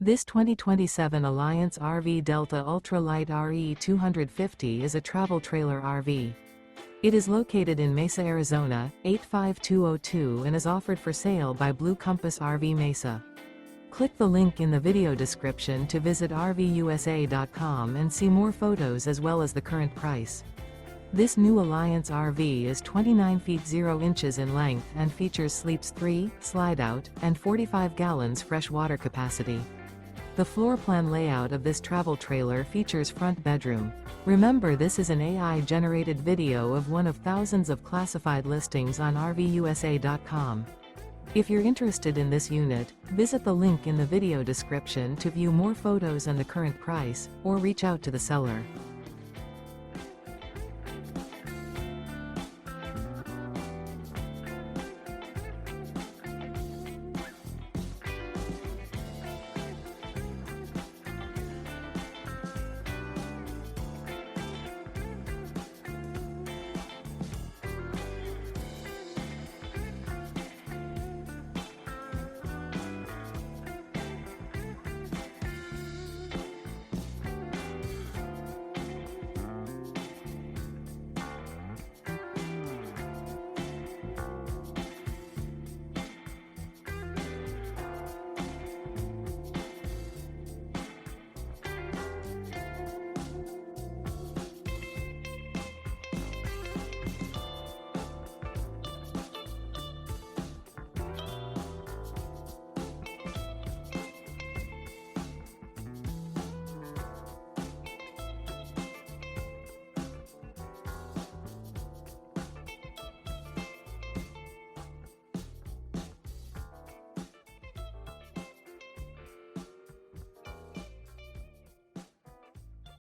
This 2027 Alliance RV Delta Ultralight RE 250 is a travel trailer RV. It is located in Mesa, Arizona, 85202 and is offered for sale by Blue Compass RV Mesa. Click the link in the video description to visit RVUSA.com and see more photos as well as the current price. This new Alliance RV is 29 feet 0 inches in length and features sleeps 3, slide-out, and 45 gallons fresh water capacity. The floor plan layout of this travel trailer features front bedroom. Remember, this is an AI-generated video of one of thousands of classified listings on RVUSA.com. If you're interested in this unit, visit the link in the video description to view more photos and the current price, or reach out to the seller.